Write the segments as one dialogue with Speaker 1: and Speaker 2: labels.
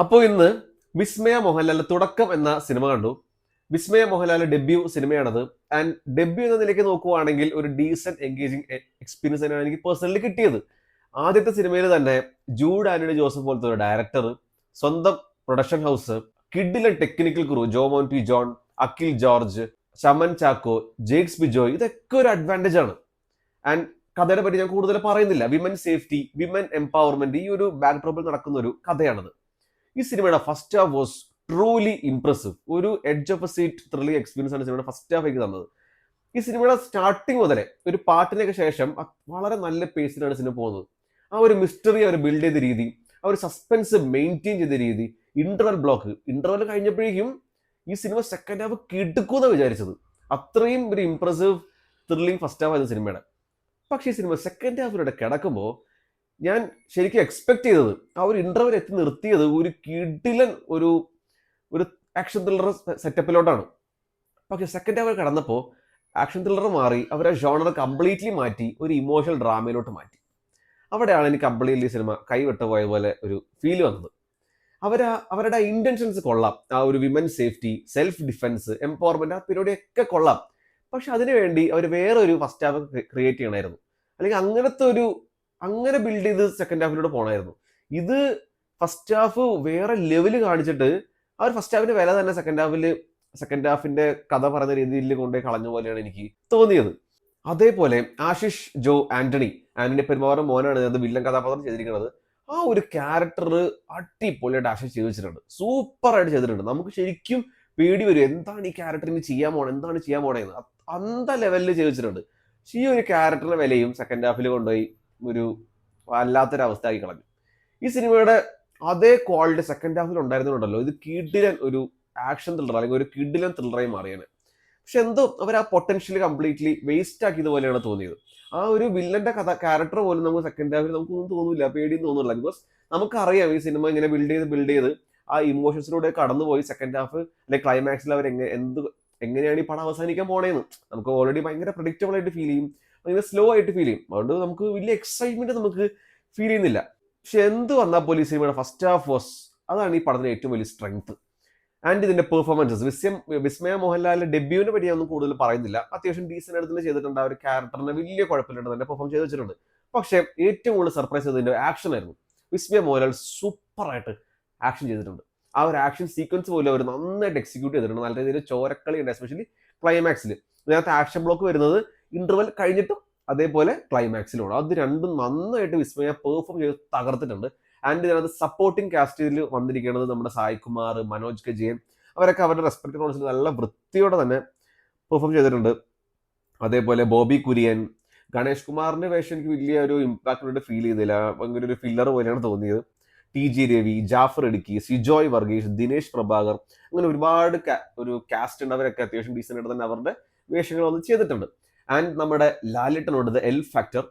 Speaker 1: അപ്പോൾ ഇന്ന് വിസ്മയ മോഹൻലാലിന്റെ തുടക്കം എന്ന സിനിമ കണ്ടു. വിസ്മയ മോഹൻലാലിന്റെ ഡെബ്യൂ സിനിമയാണത്. ആൻഡ് ഡെബ്യൂ എന്ന നിലയ്ക്ക് നോക്കുവാണെങ്കിൽ ഒരു ഡീസന്റ് എൻഗേജിങ് എക്സ്പീരിയൻസ് തന്നെയാണ് എനിക്ക് പേഴ്സണലി കിട്ടിയത്. ആദ്യത്തെ സിനിമയിൽ തന്നെ ജൂഡ് ആന്റണി ജോസഫ് പോലത്തെ ഒരു ഡയറക്ടർ, സ്വന്തം പ്രൊഡക്ഷൻ ഹൗസ്, കിഡിലെ technical crew, Jomon P John, Akhil George, Shaman Chacko, Jakes Bejoy, ഇതൊക്കെ ഒരു അഡ്വാൻറ്റേജ് ആണ്. ആൻഡ് കഥയെ പറ്റി ഞാൻ കൂടുതൽ പറയുന്നില്ല. വിമൻ സേഫ്റ്റി, വിമൻ എംപവർമെന്റ്, ഈ ഒരു ബാക്ക്ഡ്രോപ്പിൽ നടക്കുന്ന ഒരു കഥയാണത്. ഈ സിനിമയുടെ first half was truly impressive. ഒരു edge of a seat thrilling experience ആണ് സിനിമയുടെ ഫസ്റ്റ് ഹാഫ് എനിക്ക് തന്നത്. ഈ സിനിമയുടെ സ്റ്റാർട്ടിങ് മുതലേ ഒരു പാട്ടിനൊക്കെ ശേഷം വളരെ നല്ല പേസിലാണ് സിനിമ പോകുന്നത്. ആ ഒരു മിസ്റ്ററി അവർ ബിൽഡ് ചെയ്ത രീതി, ആ ഒരു സസ്പെൻസ് മെയിൻറ്റെയിൻ ചെയ്ത രീതി, ഇന്റർവൽ കഴിഞ്ഞപ്പോഴേക്കും ഈ സിനിമ സെക്കൻഡ് ഹാഫ് കിടക്കുമെന്നാണ് വിചാരിച്ചത്. അത്രയും ഒരു ഇംപ്രസീവ് ത്രില്ലിംഗ് ഫസ്റ്റ് ഹാഫ് ആയിരുന്നു സിനിമയുടെ. പക്ഷേ ഈ സിനിമ സെക്കൻഡ് ഹാഫിലൂടെ കിടക്കുമ്പോൾ ഞാൻ ശരിക്കും എക്സ്പെക്ട് ചെയ്തത്, ആ ഒരു ഇന്റർവെൽ എത്തി നിർത്തിയത് ഒരു കിടിലൻ ഒരു ഒരു ആക്ഷൻ ത്രില്ലർ സെറ്റപ്പിലോട്ടാണ്. പക്ഷെ സെക്കൻഡ് ഹാഫ് കടന്നപ്പോൾ ആക്ഷൻ ത്രില്ലർ മാറി അവരെ ജോണർ കംപ്ലീറ്റ്ലി മാറ്റി ഒരു ഇമോഷണൽ ഡ്രാമയിലോട്ട് മാറ്റി. അവിടെയാണ് എനിക്ക് കംപ്ലീറ്റ്ലി സിനിമ കൈവിട്ട് പോയ പോലെ ഒരു ഫീൽ വന്നത്. അവരുടെ ഇന്റൻഷൻസ് കൊള്ളാം. ആ ഒരു women safety, self defence, empowerment, ആ പരിപാടിയൊക്കെ കൊള്ളാം. പക്ഷെ അതിനുവേണ്ടി അവർ വേറെ ഒരു ഫസ്റ്റ് ഹാഫ് ക്രിയേറ്റ് ചെയ്യണമായിരുന്നു. അല്ലെങ്കിൽ അങ്ങനെ ബിൽഡ് ചെയ്ത് സെക്കൻഡ് ഹാഫിലൂടെ പോകണമായിരുന്നു. ഇത് ഫസ്റ്റ് ഹാഫ് വേറെ ലെവല് കാണിച്ചിട്ട് ആ ഒരു ഫസ്റ്റ് ഹാഫിന്റെ വില തന്നെ സെക്കൻഡ് ഹാഫിന്റെ കഥ പറയുന്ന രീതിയിൽ കൊണ്ടുപോയി കളഞ്ഞ പോലെയാണ് എനിക്ക് തോന്നിയത്. അതേപോലെ ആശിഷ് ജോ ആന്റണി പെരുമാറും മോനാണ് അത് വില്ലൻ കഥാപാത്രം ചെയ്തിരിക്കുന്നത്. ആ ഒരു ക്യാരക്ടർ അടിപൊളിയായിട്ട് ആശിഷ് ചെയ്ത് വെച്ചിട്ടുണ്ട്. സൂപ്പർ ആയിട്ട് ചെയ്തിട്ടുണ്ട്. നമുക്ക് ശരിക്കും പേടി വരും, എന്താണ് ഈ ക്യാരക്ടറിന് ചെയ്യാൻ പോണേന്ന്. അന്ത ലെവലിൽ ചെയ്ത് വെച്ചിട്ടുണ്ട്. പക്ഷെ ഈ ഒരു ക്യാരക്ടറിന്റെ വിലയും സെക്കൻഡ് ഹാഫിൽ കൊണ്ടുപോയി ഒരു വല്ലാത്തൊരവസ്ഥ ആക്കി കളഞ്ഞു. ഈ സിനിമയുടെ അതേ ക്വാളിറ്റി സെക്കൻഡ് ഹാഫിൽ ഉണ്ടായിരുന്നുണ്ടല്ലോ, ഇത് കിടിലൻ ഒരു ആക്ഷൻ ത്രില്ലർ അല്ലെങ്കിൽ ഒരു കിടിലൻ ത്രില്ലറായി മാറിയാണ്. പക്ഷെ എന്തോ അവർ ആ പൊട്ടൻഷ്യൽ കംപ്ലീറ്റ്ലി വേസ്റ്റ് ആക്കിയത് പോലെയാണ് തോന്നിയത്. ആ ഒരു വില്ലന്റെ ക്യാരക്ടർ പോലും നമുക്ക് സെക്കൻഡ് ഹാഫിൽ നമുക്കൊന്നും തോന്നില്ല, പേടിയും തോന്നില്ല. ബിക്കോസ് നമുക്കറിയാം ഈ സിനിമ ഇങ്ങനെ ബിൽഡ് ചെയ്ത് ആ ഇമോഷൻസിലൂടെ കടന്നുപോയി സെക്കൻഡ് ഹാഫ് അല്ലെങ്കിൽ ക്ലൈമാക്സിൽ അവർ എങ്ങനെയാണ് ഈ പടം അവസാനിക്കാൻ പോണേന്ന് നമുക്ക് ഓൾറെഡി ഭയങ്കര പ്രഡിക്റ്റബിൾ ആയിട്ട് ഫീൽ ചെയ്യും, ഭയങ്കര സ്ലോ ആയിട്ട് ഫീൽ ചെയ്യും. അതുകൊണ്ട് നമുക്ക് വലിയ എക്സൈറ്റ്മെന്റ് നമുക്ക് ഫീൽ ചെയ്യുന്നില്ല. പക്ഷെ എന്ത് വന്നാൽ പോലും ഈ സിനിമയുടെ ഫസ്റ്റ് ഹാഫ് അതാണ് ഈ പടത്തിന്റെ ഏറ്റവും വലിയ സ്ട്രെങ്ത്. ആൻഡ് ഇതിന്റെ പെർഫോമൻസസ്, വിസ്മയ മോഹൻലാലിന്റെ ഡെബ്യൂവിനെ പറ്റി ഒന്നും കൂടുതൽ പറയുന്നില്ല. അത്യാവശ്യം ഡീസന്റ് ആയിട്ട് തന്നെ ചെയ്തിട്ടുണ്ട്. ആ ഒരു ക്യാരക്ടറിനെ വലിയ കുഴപ്പമില്ലാണ്ട് തന്നെ പെർഫോം ചെയ്ത് വെച്ചിട്ടുണ്ട്. പക്ഷെ ഏറ്റവും കൂടുതൽ സർപ്രൈസ് ചെയ്തതിന്റെ ആക്ഷൻ ആയിരുന്നു. വിസ്മയ മോഹൻലാൽ സൂപ്പറായിട്ട് ആക്ഷൻ ചെയ്തിട്ടുണ്ട്. ആ ഒരു ആക്ഷൻ സീക്വൻസ് പോലും അവർ നന്നായിട്ട് എക്സിക്യൂട്ട് ചെയ്തിട്ടുണ്ട്. നല്ല രീതിയിൽ ചോരക്കളി ഉണ്ട്, എസ്പെഷ്യലി ക്ലൈമാക്സിൽ. ഇതിനകത്ത് ആക്ഷൻ ബ്ലോക്ക് വരുന്നത് ഇന്റർവെൽ കഴിഞ്ഞിട്ടും അതേപോലെ ക്ലൈമാക്സിലുമാണ്. അത് രണ്ടും നന്നായിട്ട് വിസ്മയ പെർഫോം ചെയ്ത് തകർത്തിട്ടുണ്ട്. ആൻഡ് ഇതിനകത്ത് സപ്പോർട്ടിംഗ് കാസ്റ്റിൽ വന്നിരിക്കുന്നത് നമ്മുടെ സായ് കുമാർ, മനോജ് കെ ജയൻ, അവരൊക്കെ അവരുടെ റെസ്പെക്റ്റീവ് റോൾസിൽ നല്ല വൃത്തിയോടെ തന്നെ പെർഫോം ചെയ്തിട്ടുണ്ട്. അതേപോലെ ബോബി കുര്യൻ, ഗണേഷ് കുമാറിന്റെ വേഷം എനിക്ക് വലിയ ഒരു ഇമ്പാക്ട് ഫീൽ ചെയ്തില്ല. ഭയങ്കര ഒരു ഫില്ലർ പോലെയാണ് തോന്നിയത്. TG രവി, ജാഫർ ഇടുക്കി, സിജോയ് വർഗീസ്, ദിനേശ് പ്രഭാകർ, അങ്ങനെ ഒരുപാട് ഒരു കാസ്റ്റ് ഉണ്ട്. അവരൊക്കെ അത്യാവശ്യം ഡീസൻ്റ് ആയിട്ട് തന്നെ അവരുടെ വേഷങ്ങൾ വന്ന് ചെയ്തിട്ടുണ്ട്. ആൻഡ് നമ്മുടെ ലാലിട്ടനുണ്ട് ദ എൽ ഫാക്ടർ.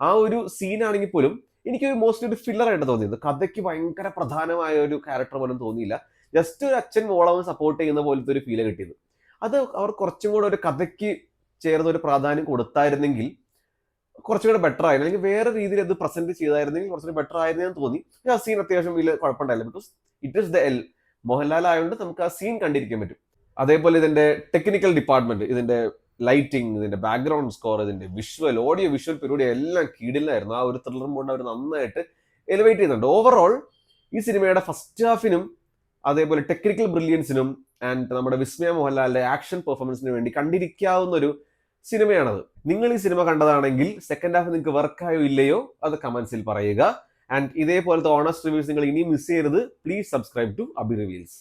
Speaker 1: ആ ഒരു സീനാണെങ്കിൽ പോലും എനിക്കൊരു മോസ്റ്റ്ലി ഒരു ഫില്ലർ ആയിട്ട് തോന്നിയത്. കഥയ്ക്ക് ഭയങ്കര പ്രധാനമായ ഒരു ക്യാരക്ടർ പോലും തോന്നിയില്ല. ജസ്റ്റ് ഒരു അച്ഛൻ മോളവൻ സപ്പോർട്ട് ചെയ്യുന്ന പോലത്തെ ഒരു ഫീല് കിട്ടിയത്. അത് അവർ കുറച്ചും കൂടെ ഒരു കഥയ്ക്ക് ചേർന്ന ഒരു പ്രാധാന്യം കൊടുത്തായിരുന്നെങ്കിൽ കുറച്ചും കൂടെ ബെറ്റർ ആയിരുന്നു. അല്ലെങ്കിൽ വേറെ രീതിയിൽ അത് പ്രസന്റ് ചെയ്തായിരുന്നെങ്കിൽ കുറച്ചുകൂടി ബെറ്റർ ആയിരുന്നെന്ന് തോന്നി. ആ സീൻ അത്യാവശ്യം വലിയ കുഴപ്പമുണ്ടായില്ല. Because it is the L Mohanlal ആയതുകൊണ്ട് നമുക്ക് ആ സീൻ കണ്ടിരിക്കാൻ പറ്റും. അതേപോലെ ഇതിന്റെ ടെക്നിക്കൽ ഡിപ്പാർട്ട്മെന്റ്, ഇതിന്റെ ലൈറ്റിംഗ്, ഇതിന്റെ ബാക്ക്ഗ്രൗണ്ട് സ്കോർ, ഇതിന്റെ ഓഡിയോ വിഷ്വൽ പരിപാടി എല്ലാം കീഴിലായിരുന്നു. ആ ഒരു ത്രില്ലർ മോഡ് അവർ നന്നായിട്ട് എലിവേറ്റ് ചെയ്യുന്നുണ്ട്. ഓവറോൾ ഈ സിനിമയുടെ ഫസ്റ്റ് ഹാഫിനും അതേപോലെ ടെക്നിക്കൽ ബ്രില്യൻസിനും ആൻഡ് നമ്മുടെ വിസ്മയ മോഹൻലാലിന്റെ ആക്ഷൻ പെർഫോമൻസിന് വേണ്ടി കണ്ടിരിക്കാവുന്ന ഒരു സിനിമയാണത്. നിങ്ങൾ ഈ സിനിമ കണ്ടതാണെങ്കിൽ സെക്കൻഡ് ഹാഫ് നിങ്ങൾക്ക് വർക്കായോ ഇല്ലയോ അത് കമന്റ്സിൽ പറയുക. ആൻഡ് ഇതേപോലത്തെ ഓണസ്റ്റ് റിവ്യൂസ് നിങ്ങൾ ഇനി മിസ് ചെയ്യരുത്. Please subscribe to Abi reviews.